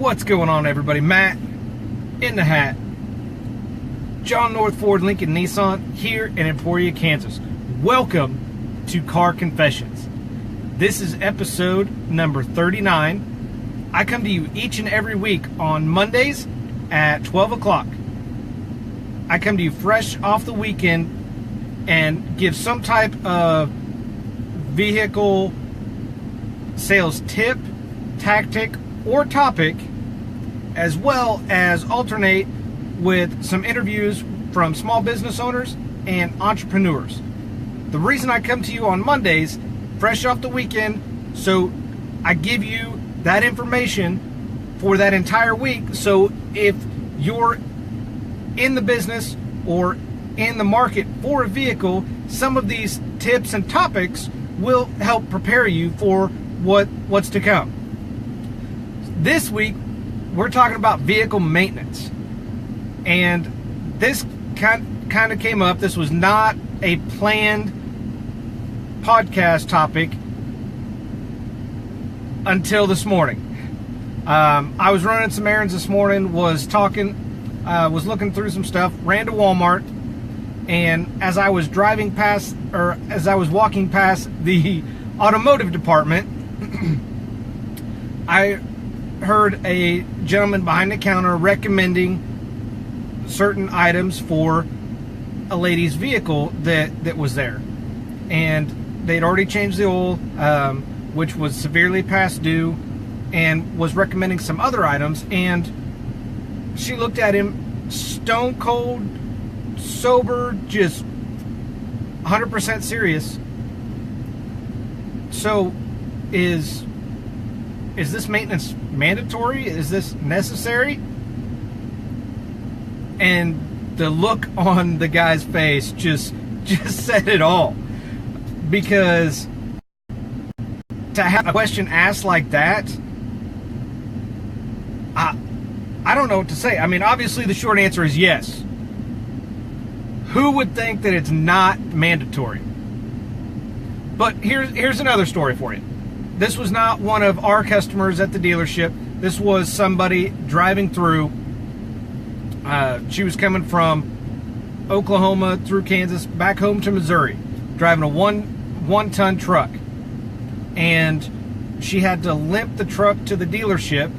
What's going on, everybody? Matt in the hat. John North Ford Lincoln Nissan here in Emporia, Kansas. Welcome to Car Confessions. This is episode number 39. I come to you each and every week on Mondays at 12 o'clock. I come to you fresh off the weekend and give some type of vehicle sales tip, tactic, or topic, as well as alternate with some interviews from small business owners and entrepreneurs. The reason I come to you on Mondays, fresh off the weekend, so I give you that information for that entire week. So if you're in the business or in the market for a vehicle, some of these tips and topics will help prepare you for what's to come. This week, we're talking about vehicle maintenance. And this kind of came up. This was not a planned podcast topic until this morning. I was running some errands this morning, was looking through some stuff, ran to Walmart, and as I was walking past the automotive department, I heard a gentleman behind the counter recommending certain items for a lady's vehicle that was there, and they'd already changed the oil, which was severely past due, and was recommending some other items. And she looked at him stone cold sober, just 100% serious. So is this maintenance mandatory? Is this necessary? And the look on the guy's face just said it all. Because to have a question asked like that, I don't know what to say. I mean, obviously the short answer is yes. Who would think that it's not mandatory? But here's another story for you. This was not one of our customers at the dealership. This was somebody driving through. She was coming from Oklahoma through Kansas back home to Missouri, driving a one-ton truck. And she had to limp the truck to the dealership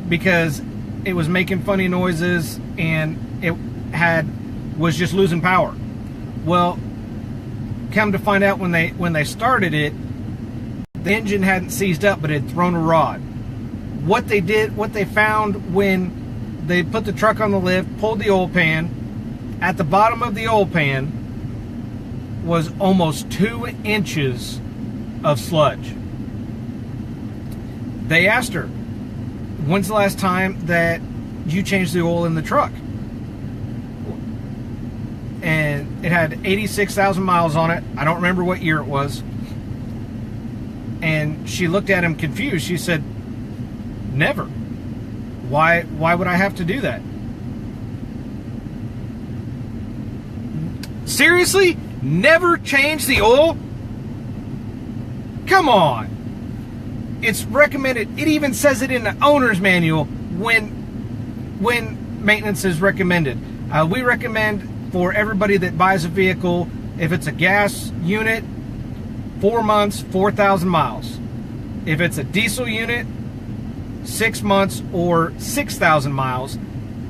because it was making funny noises and it was just losing power. Well, come to find out when they started it, the engine hadn't seized up, but it had thrown a rod. What they found when they put the truck on the lift, pulled the oil pan, at the bottom of the oil pan was almost 2 inches of sludge. They asked her, when's the last time that you changed the oil in the truck? And it had 86,000 miles on it. I don't remember what year it was. And she looked at him confused. She said, never. Why would I have to do that? Seriously? Never change the oil? Come on. It's recommended. It even says it in the owner's manual when maintenance is recommended. We recommend for everybody that buys a vehicle, if it's a gas unit, 4 months, 4,000 miles. If it's a diesel unit, 6 months or 6,000 miles.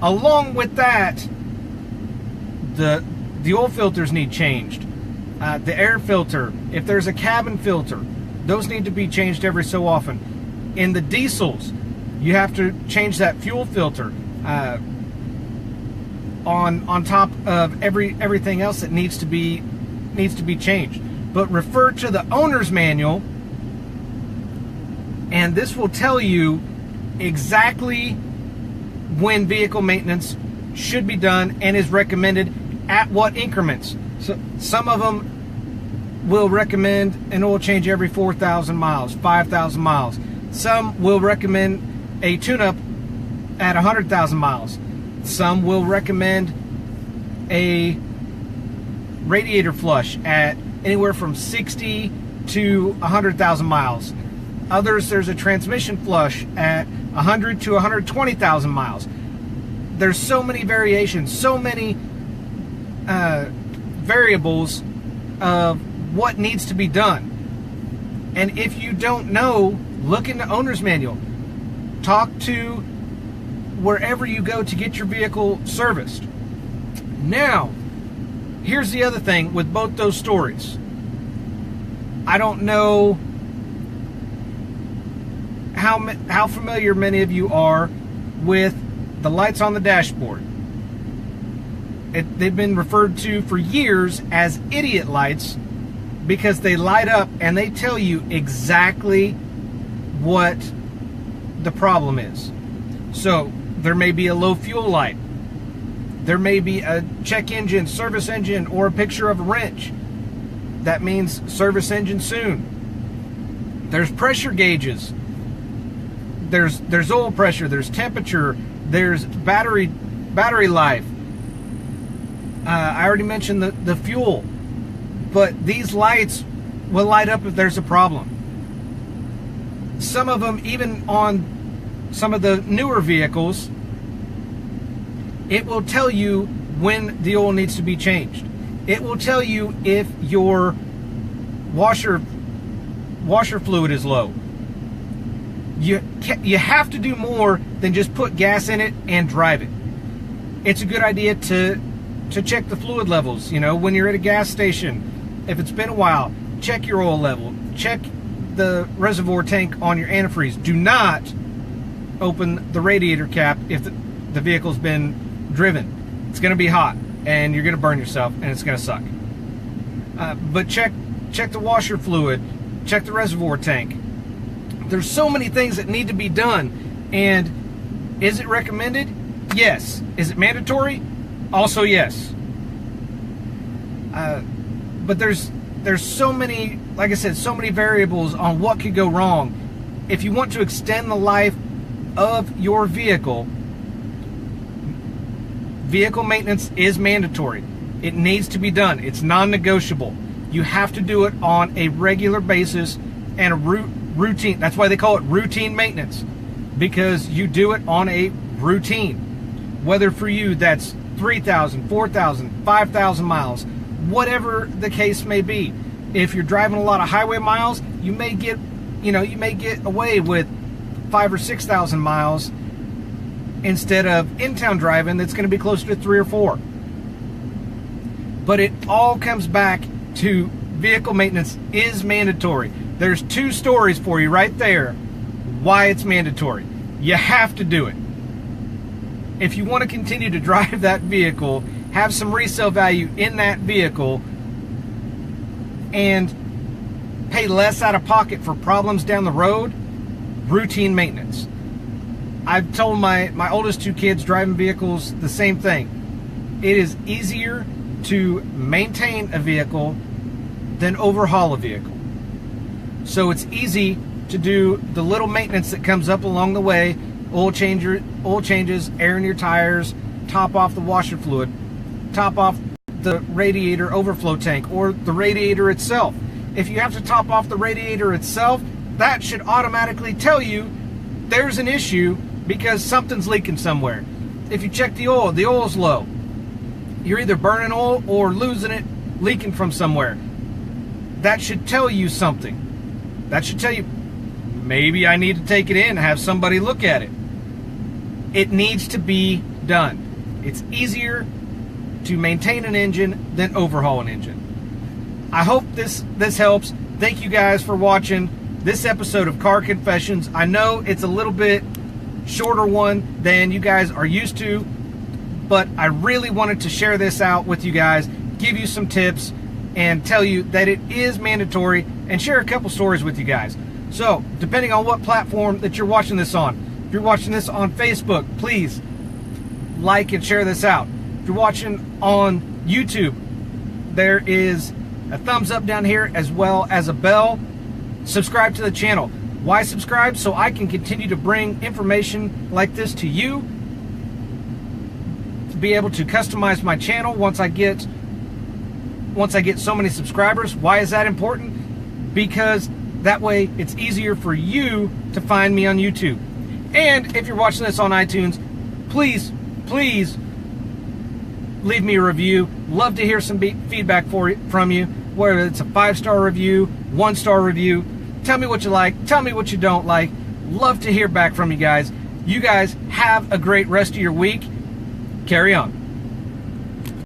Along with that, the oil filters need changed. The air filter, if there's a cabin filter, those need to be changed every so often. In the diesels, you have to change that fuel filter on top of everything else that needs to be changed. But refer to the owner's manual, and this will tell you exactly when vehicle maintenance should be done and is recommended at what increments. So some of them will recommend an oil change every 4,000 miles, 5,000 miles. Some will recommend a tune-up at 100,000 miles. Some will recommend a radiator flush at anywhere from 60 to 100,000 miles. Others, there's a transmission flush at 100 to 120,000 miles. There's so many variations, so many variables of what needs to be done. And if you don't know, look in the owner's manual. Talk to wherever you go to get your vehicle serviced. Now, here's the other thing with both those stories. I don't know how familiar many of you are with the lights on the dashboard. They've been referred to for years as idiot lights because they light up and they tell you exactly what the problem is. So there may be a low fuel light. There may be a check engine, service engine, or a picture of a wrench. That means service engine soon. There's pressure gauges. There's oil pressure, there's temperature, there's battery life. I already mentioned the fuel. But these lights will light up if there's a problem. Some of them, even on some of the newer vehicles, it will tell you when the oil needs to be changed. It will tell you if your washer fluid is low. You have to do more than just put gas in it and drive it. It's a good idea to check the fluid levels. You know, when you're at a gas station, if it's been a while, check your oil level. Check the reservoir tank on your antifreeze. Do not open the radiator cap if the vehicle's been driven. It's going to be hot and you're going to burn yourself and it's going to suck. But check the washer fluid. Check the reservoir tank. There's so many things that need to be done. And is it recommended? Yes. Is it mandatory? Also yes. But there's so many, like I said, so many variables on what could go wrong. If you want to extend the life of your vehicle, vehicle maintenance is mandatory. It needs to be done. It's non-negotiable. You have to do it on a regular basis and a routine. That's why they call it routine maintenance, because you do it on a routine. Whether for you that's 3,000, 4,000, 5,000 miles, whatever the case may be. If you're driving a lot of highway miles, you may get away with 5,000 or 6,000 miles instead of in-town driving that's going to be closer to 3 or 4. But it all comes back to vehicle maintenance is mandatory. There's 2 stories for you right there why it's mandatory. You have to do it. If you want to continue to drive that vehicle, have some resale value in that vehicle, and pay less out of pocket for problems down the road, routine maintenance. I've told my oldest 2 kids driving vehicles the same thing. It is easier to maintain a vehicle than overhaul a vehicle. So it's easy to do the little maintenance that comes up along the way, oil changes, air in your tires, top off the washer fluid, top off the radiator overflow tank, or the radiator itself. If you have to top off the radiator itself, that should automatically tell you there's an issue because something's leaking somewhere. If you check the oil's low. You're either burning oil or losing it, leaking from somewhere. That should tell you something. That should tell you, maybe I need to take it in and have somebody look at it. It needs to be done. It's easier to maintain an engine than overhaul an engine. I hope this helps. Thank you guys for watching this episode of Car Confessions. I know it's a little bit shorter one than you guys are used to, but I really wanted to share this out with you guys, give you some tips, and tell you that it is mandatory, and share a couple stories with you guys. So, depending on what platform that you're watching this on, if you're watching this on Facebook, please like and share this out. If you're watching on YouTube, there is a thumbs up down here as well as a bell. Subscribe to the channel. Why subscribe? So I can continue to bring information like this to you, to be able to customize my channel once I get so many subscribers. Why is that important? Because That way, it's easier for you to find me on YouTube. And if you're watching this on iTunes, please leave me a review. Love to hear some feedback from you, whether it's a 5-star review, 1-star review. Tell me what you like. Tell me what you don't like. Love to hear back from you guys. You guys have a great rest of your week. Carry on.